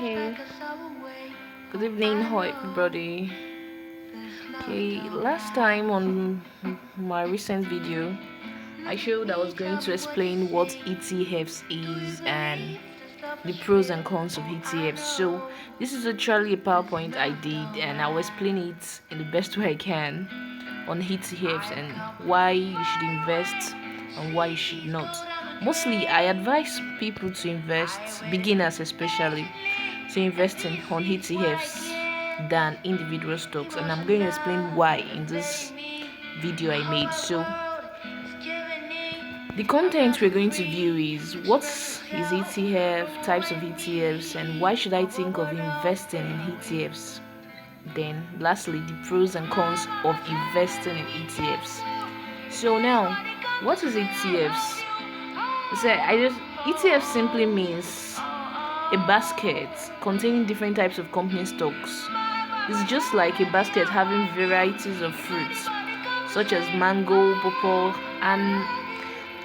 Hey, good evening, how everybody. Okay, last time on my recent video, I showed I was going to explain what ETFs is and the pros and cons of ETFs. So this is actually a PowerPoint I did, and I will explain it in the best way I can on ETFs and why you should invest and why you should not. Mostly, I advise people to invest, beginners especially, to invest on ETFs than individual stocks, and I'm going to explain why in this video I made. So the content we're going to view is what is ETF, types of ETFs, and why should I think of investing in ETFs. Then lastly, the pros and cons of investing in ETFs. So now, what is ETFs? ETF simply means a basket containing different types of company stocks. It's just like a basket having varieties of fruits such as mango, pawpaw, and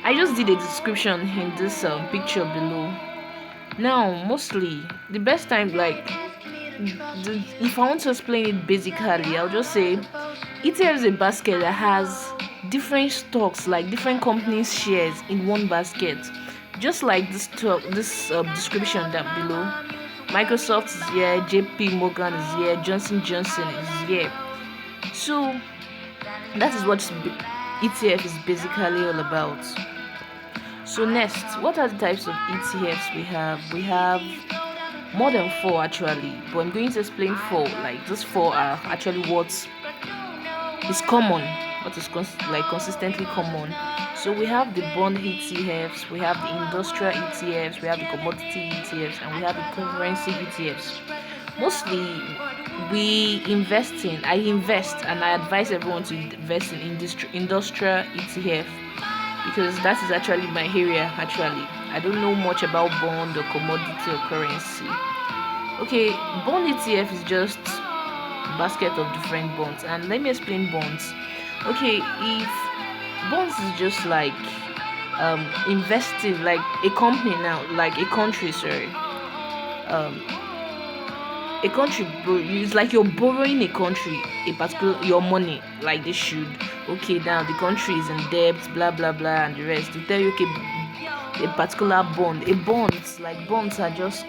I just did a description in this picture below. Now, mostly the best time, if I want to explain it basically, I'll just say ETF is a basket that has different stocks, like different companies' shares in one basket. Just like this description down below. Microsoft is here, JP Morgan is here, Johnson Johnson is here. So that is what ETF is basically all about. So next, what are the types of ETFs we have? We have more than 4 actually, but I'm going to explain 4. Like these 4 are actually what is common, what is consistently common. So we have the bond ETFs, we have the industrial ETFs, we have the commodity ETFs, and we have the currency ETFs. Mostly I invest and I advise everyone to invest in industrial ETF because that is actually my area. Actually, I don't know much about bond or commodity or currency. Okay, bond ETF is just a basket of different bonds, and let me explain bonds. Okay, if bonds is just like investing, like a company now, like a country, a country, it's like you're borrowing a country a particular your money, like they should. Okay, now the country is in debt, blah blah blah, and the rest. To tell you, okay, a particular bond, bonds are just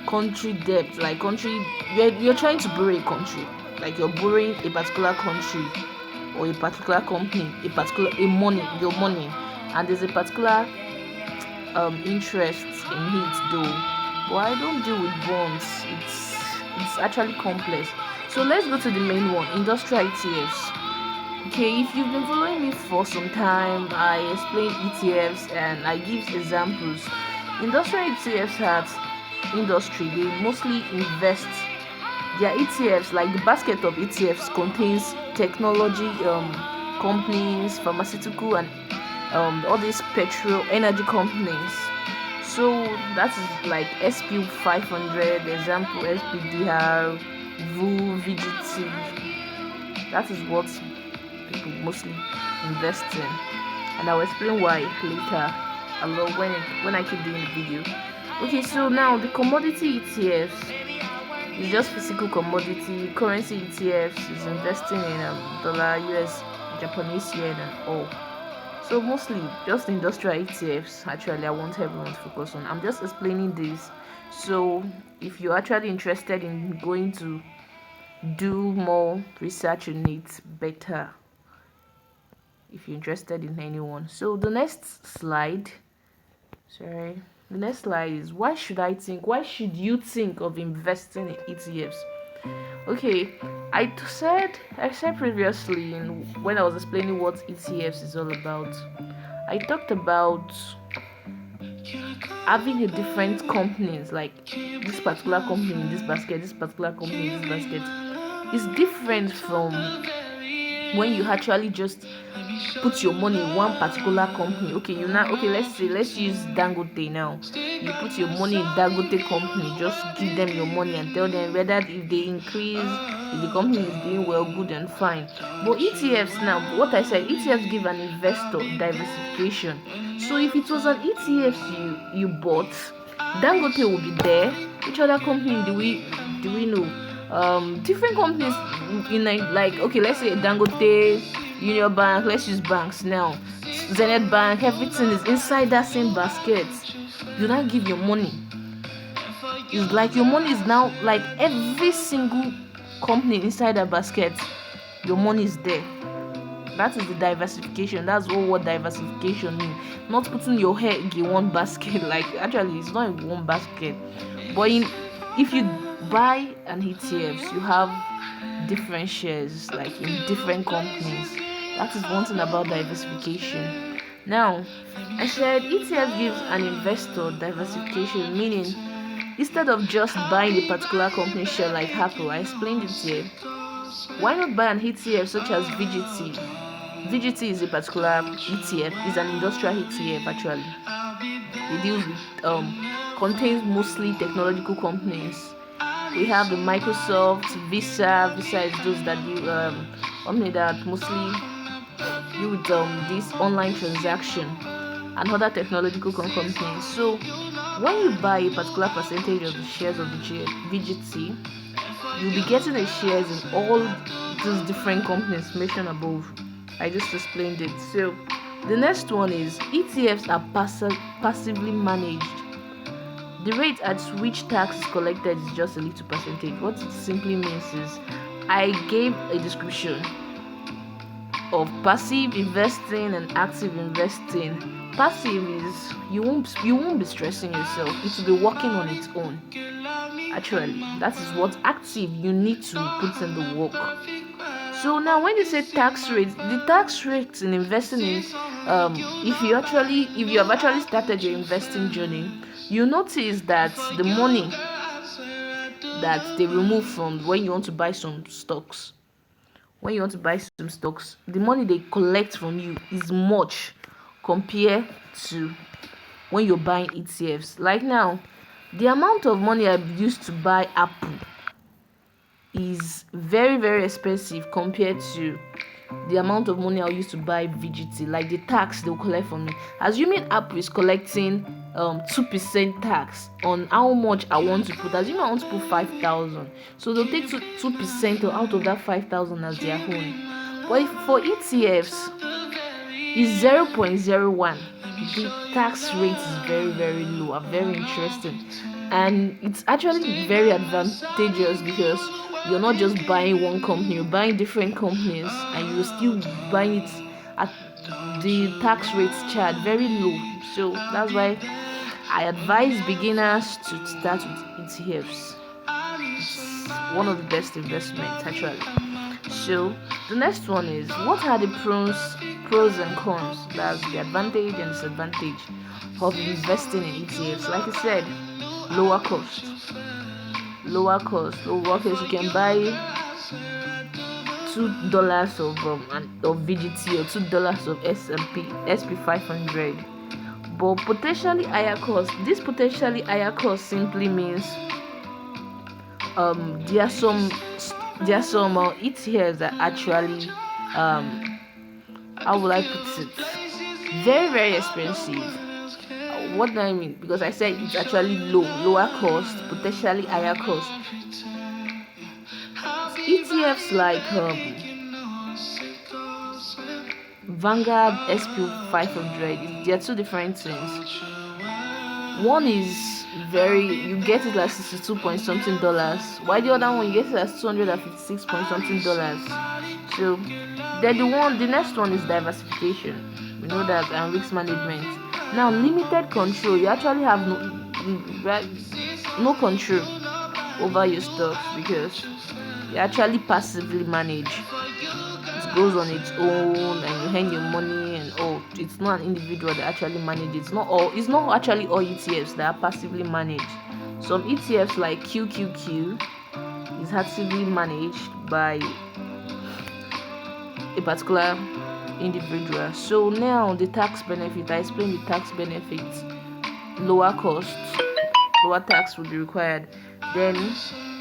country debt, like country. You're trying to borrow a country, like you're borrowing a particular country or a particular company, your money, and there's a particular interest in it though. But I don't deal with bonds. It's actually complex. So let's go to the main one, industrial ETFs. Okay, if you've been following me for some time, I explain ETFs and I give examples. Industrial ETFs has industry. They mostly invest. Their ETFs, like the basket of ETFs, contains technology companies, pharmaceutical, and all these petrol energy companies. So that is like SP 500, example SPDR, VGT. That is what people mostly invest in, and I'll explain why later along when I keep doing the video. Okay, so now the commodity ETFs is just physical commodity. Currency ETFs is investing in dollar, US, Japanese yen, and all. So mostly just industrial ETFs. Actually, I want everyone to focus on. I'm just explaining this. So if you're actually interested in going to do more research on it better, if you're interested in anyone. So the next slide is why should you think of investing in ETFs? Okay, I said previously when I was explaining what ETFs is all about, I talked about having a different companies, like this particular company in this basket, this particular company in this basket is different from when you actually just put your money in one particular company. Okay, let's use Dangote now. You put your money in Dangote company, just give them your money and tell them whether if they increase, if the company is doing well, good and fine. But ETFs now, what I said, ETFs give an investor diversification. So if it was an ETF you bought Dangote will be there. Which other company do we know? Different companies in like, okay, let's say Dangote, Union Bank. Let's use banks now. Zenith Bank. Everything is inside that same basket. You now give your money. It's like your money is now like every single company inside that basket. Your money is there. That is the diversification. That's what diversification means. Not putting your egg in one basket. Like, actually, it's not in one basket. But if you buy an ETFs, you have different shares, like in different companies. That is one thing about diversification. Now, I said ETF gives an investor diversification, meaning instead of just buying a particular company share like Apple, I explained it here. Why not buy an ETF such as VGT? VGT is a particular ETF, is an industrial ETF actually. It deals with contains mostly technological companies. We have the Microsoft, Visa. Visa is those that do company that mostly do with this online transaction and other technological companies. So when you buy a particular percentage of the shares of the VGT, you'll be getting the shares in all these different companies mentioned above. I just explained it. So the next one is ETFs are passively managed. The rate at which tax is collected is just a little percentage. What it simply means is I gave a description of passive investing and active investing. Passive is you won't be stressing yourself. It will be working on its own. Actually, that is what active you need to put in the work. So now when you say tax rates, the tax rates in investing is if you have actually started your investing journey, you notice that the money that they remove from when you want to buy some stocks, the money they collect from you is much compared to when you're buying ETFs. Like now, the amount of money I've used to buy Apple is very, very expensive compared to the amount of money I'll use to buy VGT. Like the tax they'll collect from me. Assuming Apple is collecting 2% tax on how much I want to put. Assuming I want to put 5,000, so they'll take 2% out of that 5,000 as their own. But for ETFs, it's 0.01. The tax rate is very, very low and very interesting, and it's actually very advantageous because you're not just buying one company, you're buying different companies, and you're still buying it at the tax rates charged very low. So that's why I advise beginners to start with ETFs. It's one of the best investments actually. So the next one is, what are the pros and cons? That's the advantage and disadvantage of investing in ETFs. Like I said, lower cost. You can buy $2 of VGT or $2 of SP 500, but potentially higher cost. This potentially higher cost simply means there are some ETFs that actually how will I put it, very, very expensive. What do I mean? Because I said it's actually lower cost, potentially higher cost. ETFs like Vanguard SP 500, they are two different things. One is you get it like 62 point something dollars, while the other one you get it at 256 point something dollars. So then the next one is diversification. We know that, and risk management. Now, limited control. You actually have no control over your stocks because you actually passively manage. It goes on its own, and you earn your money, and it's not an individual that actually manages. It's not actually all ETFs that are passively managed. Some ETFs like QQQ is actively managed by a particular individual. So now the tax benefit. I explained the tax benefits. Lower cost, lower tax will be required. Then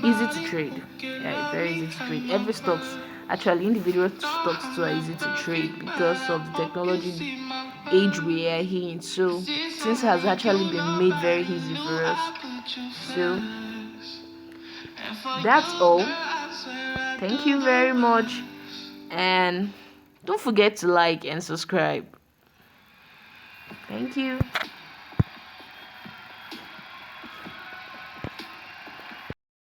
easy to trade. Yeah, it's very easy to trade. Every stocks, actually individual stocks too, are easy to trade because of the technology age we are in. So things has actually been made very easy for us. So that's all. Thank you very much, and don't forget to like and subscribe. Thank you.